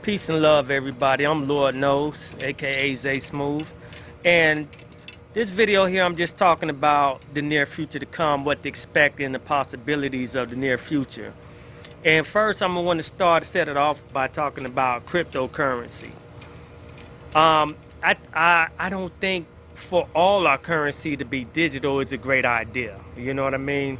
Peace and love, everybody. I'm Lord Knows, aka Zay Smooth, and this video here, I'm just talking about the near future to come, what to expect, and the possibilities of the near future. And first, I'm gonna want to set it off by talking about cryptocurrency. I don't think for all our currency to be digital is a great idea. You know what I mean?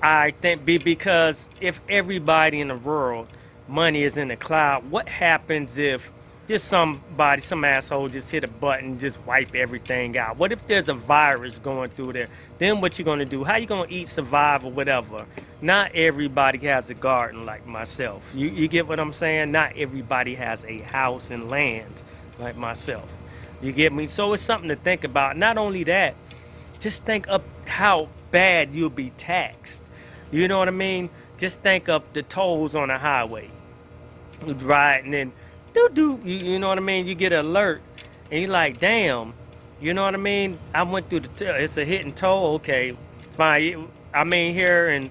I think because if everybody in the world money is in the cloud, what happens if just somebody, some asshole just hit a button, just wipe everything out? What if there's a virus going through there? Then what you gonna do? How you gonna eat, survive, or whatever? Not everybody has a garden like myself. You get what I'm saying? Not everybody has a house and land like myself. You get me? So it's something to think about. Not only that, just think of how bad you'll be taxed. You know what I mean? Just think of the tolls on the highway. You drive and then you know what I mean? You get an alert and you're like, damn, you know what I mean? I went through it's a hit and toll. Okay, fine. I mean, here in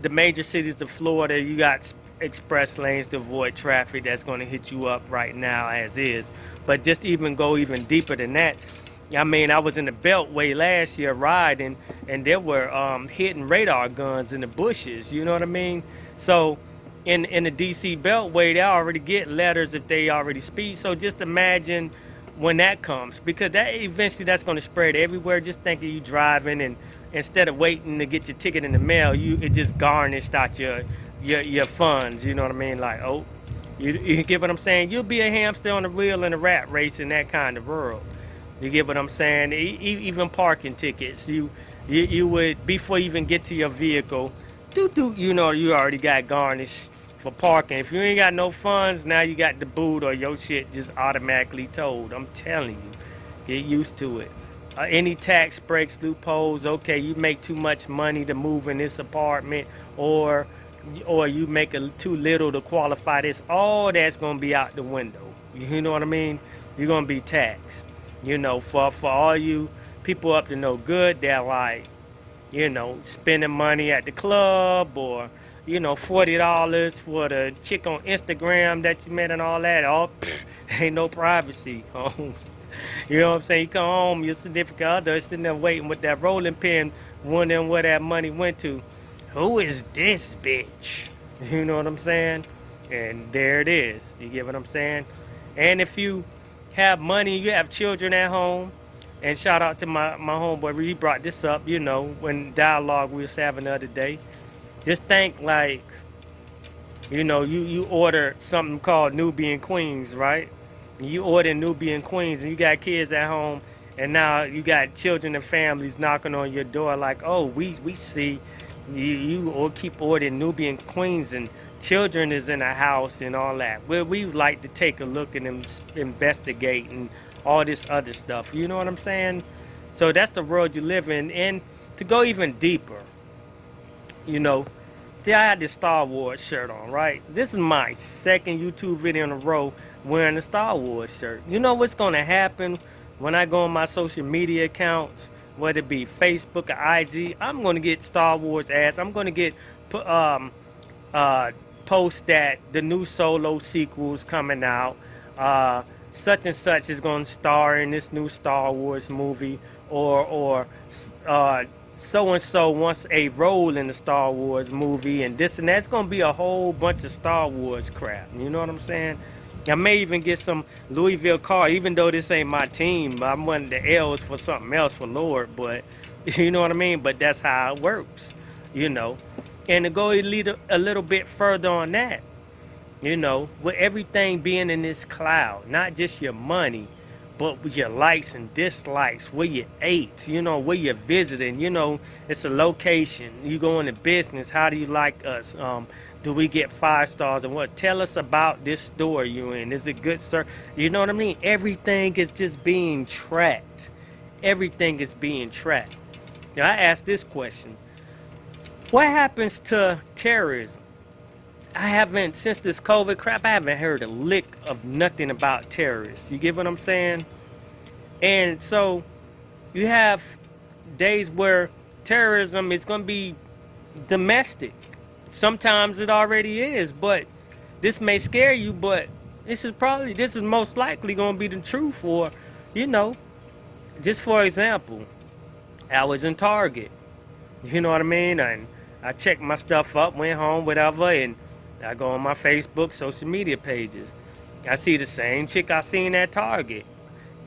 the major cities of Florida, you got express lanes to avoid traffic that's going to hit you up right now as is. But just even go even deeper than that. I mean, I was in the Beltway last year riding, and there were hidden radar guns in the bushes. You know what I mean? So, in the DC Beltway, they already get letters if they already speed. So just imagine when that comes, because that eventually that's going to spread everywhere. Just think of you driving, and instead of waiting to get your ticket in the mail, it just garnished out your funds. You know what I mean? Like, oh, you get what I'm saying? You'll be a hamster on the wheel in a rat race in that kind of world. You get what I'm saying? Even parking tickets, you would, before you even get to your vehicle, you know, you already got garnished for parking. If you ain't got no funds, now you got the boot or your shit just automatically towed. I'm telling you, get used to it. Any tax breaks, loopholes. Okay, you make too much money to move in this apartment, or you make too little to qualify this. All that's gonna be out the window. You know what I mean? You're gonna be taxed. You know, for all you people up to no good, they're like, you know, spending money at the club, or, you know, $40 for the chick on Instagram that you met and all that. All ain't no privacy. You know what I'm saying? You come home, your significant other is sitting there waiting with that rolling pin, wondering where that money went to. Who is this bitch? You know what I'm saying? And there it is. You get what I'm saying? And if you have money, you have children at home, and shout out to my homeboy, he brought this up, you know, when dialogue we was having the other day. Just think, like, you know, you order something called Nubian Queens, right? You order Nubian Queens, and you got kids at home, and now you got children and families knocking on your door like, oh, we see you or keep ordering Nubian Queens, and children is in the house and all that. Well, we like to take a look and investigate and all this other stuff. You know what I'm saying? So that's the world you live in. And to go even deeper, you know, see, I had this Star Wars shirt on, right? This is my second YouTube video in a row wearing a Star Wars shirt. You know what's going to happen when I go on my social media accounts, whether it be Facebook or IG? I'm going to get Star Wars ads. I'm going to get post that the new Solo sequel is coming out. Such and such is going to star in this new Star Wars movie, or so and so wants a role in the Star Wars movie, and this and that's going to be a whole bunch of Star Wars crap. You know what I'm saying? I may even get some Louisville car, even though this ain't my team. I'm one of the L's for something else for Lord, but you know what I mean? But that's how it works, you know. And to go a little bit further on that, you know, with everything being in this cloud, not just your money, but with your likes and dislikes, where you ate, you know, where you're visiting, you know, it's a location. You go into business, how do you like us? Do we get 5 stars and what? Tell us about this store you're in. Is it good, sir? You know what I mean? Everything is just being tracked. Everything is being tracked. Now, I asked this question. What happens to terrorism? I haven't, since this COVID crap, I haven't heard a lick of nothing about terrorists. You get what I'm saying? And so you have days where terrorism is going to be domestic. Sometimes it already is, but this may scare you, but This is most likely gonna be the truth. For, you know, just for example, I was in Target. You know what I mean? And I checked my stuff up, went home, whatever, and I go on my Facebook, social media pages. I see the same chick I seen at Target.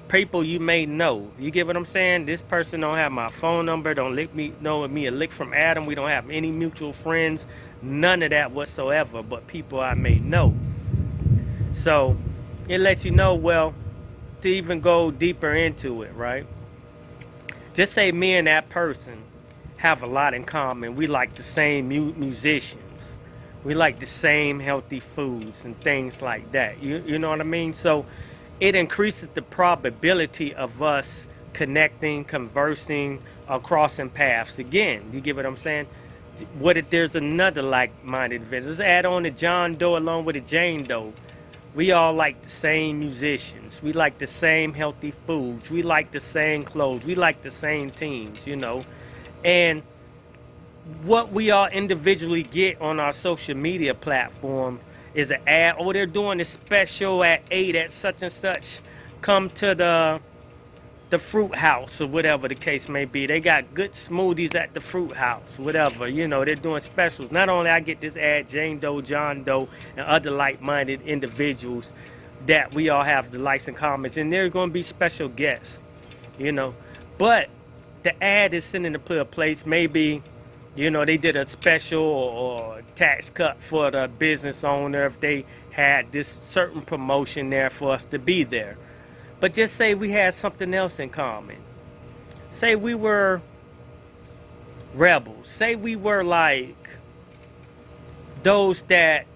People you may know. You get what I'm saying? This person don't have my phone number, don't lick me, know me a lick from Adam. We don't have any mutual friends, none of that whatsoever, but people I may know. So it lets you know, well, to even go deeper into it, right? Just say me and that person have a lot in common. We like the same musicians. We like the same healthy foods and things like that. You know what I mean? So it increases the probability of us connecting, conversing, or crossing paths again. You get what I'm saying? What if there's another like-minded individual? Let's add on to John Doe along with a Jane Doe. We all like the same musicians. We like the same healthy foods. We like the same clothes. We like the same teams, you know. And what we all individually get on our social media platform is an ad. Oh, they're doing a special at 8 at such and such. Come to the fruit house or whatever the case may be. They got good smoothies at the fruit house, whatever. You know, they're doing specials. Not only I get this ad, Jane Doe, John Doe, and other like-minded individuals that we all have the likes and comments, and they're going to be special guests, you know. But the ad is sent into a place, maybe, you know, they did a special or tax cut for the business owner if they had this certain promotion there for us to be there. But just say we had something else in common. Say we were rebels. Say we were like those that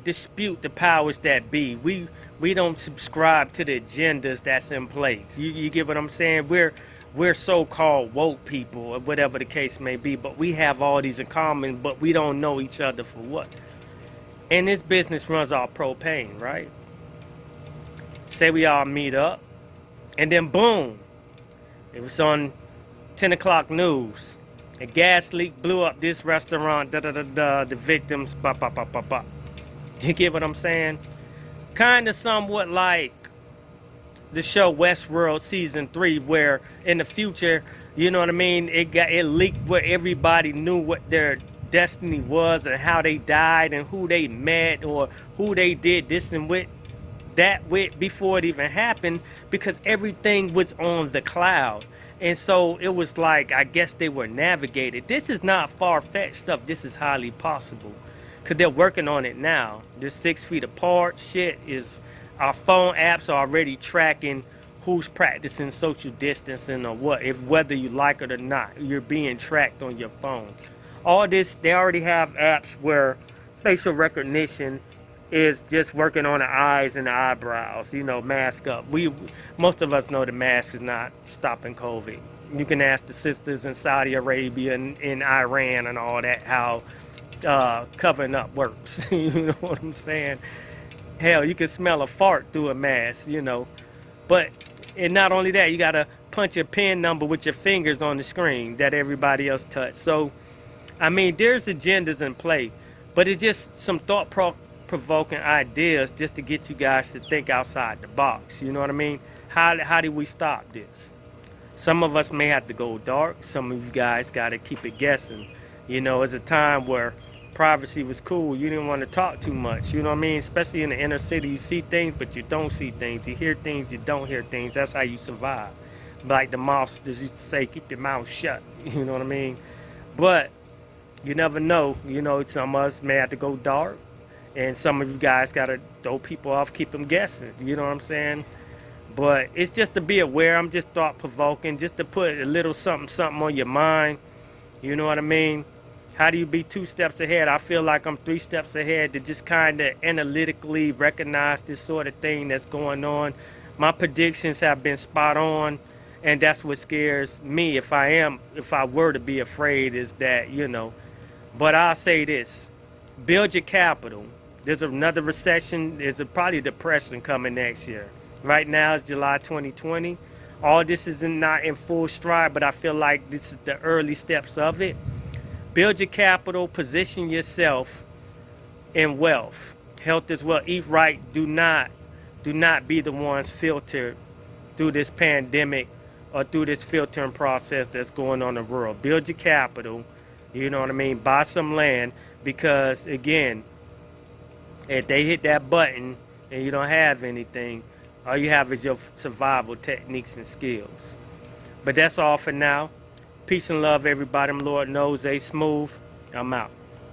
dispute the powers that be. We don't subscribe to the agendas that's in place. You get what I'm saying? We're so-called woke people, or whatever the case may be, but we have all these in common, but we don't know each other for what. And this business runs off propane, right? Say we all meet up, and then boom, it was on 10 o'clock news. A gas leak blew up this restaurant, the victims, ba ba ba ba ba. You get what I'm saying? Kind of somewhat like the show Westworld season 3, where in the future, you know what I mean, it leaked where everybody knew what their destiny was and how they died and who they met or who they did this and with that with before it even happened, because everything was on the cloud. And so it was like, I guess they were navigated. This is not far-fetched stuff. This is highly possible because they're working on it now. They're 6 feet apart. Shit is, our phone apps are already tracking who's practicing social distancing or what, if whether you like it or not, you're being tracked on your phone. All this, they already have apps where facial recognition is just working on the eyes and the eyebrows, you know, mask up. Most of us know the mask is not stopping COVID. You can ask the sisters in Saudi Arabia and in Iran and all that how covering up works. You know what I'm saying? Hell, you can smell a fart through a mask, you know. But, and not only that, you gotta punch your PIN number with your fingers on the screen that everybody else touched. So, I mean, there's agendas in play, but it's just some thought-provoking ideas just to get you guys to think outside the box. You know what I mean? How do we stop this? Some of us may have to go dark. Some of you guys got to keep it guessing. You know, it's a time where privacy was cool. You didn't want to talk too much. You know what I mean? Especially in the inner city, you see things, but you don't see things. You hear things, you don't hear things. That's how you survive. Like the mouse used to say, keep your mouth shut. You know what I mean? But you never know. You know, some of us may have to go dark. And some of you guys got to throw people off, keep them guessing. You know what I'm saying? But it's just to be aware. I'm just thought-provoking, just to put a little something on your mind. You know what I mean? How do you be 2 steps ahead? I feel like I'm 3 steps ahead to just kind of analytically recognize this sort of thing that's going on. My predictions have been spot on, and that's what scares me. If I were to be afraid, is that, you know. But I'll say this. Build your capital. There's another recession. There's probably a depression coming next year. Right now it's July 2020. All this is not in full stride, but I feel like this is the early steps of it. Build your capital. Position yourself in wealth. Health as well. Eat right. Do not Do not be the ones filtered through this pandemic or through this filtering process that's going on in the world. Build your capital, you know what I mean? Buy some land because, again, if they hit that button and you don't have anything, all you have is your survival techniques and skills. But that's all for now. Peace and love, everybody. Lord knows they smooth. I'm out.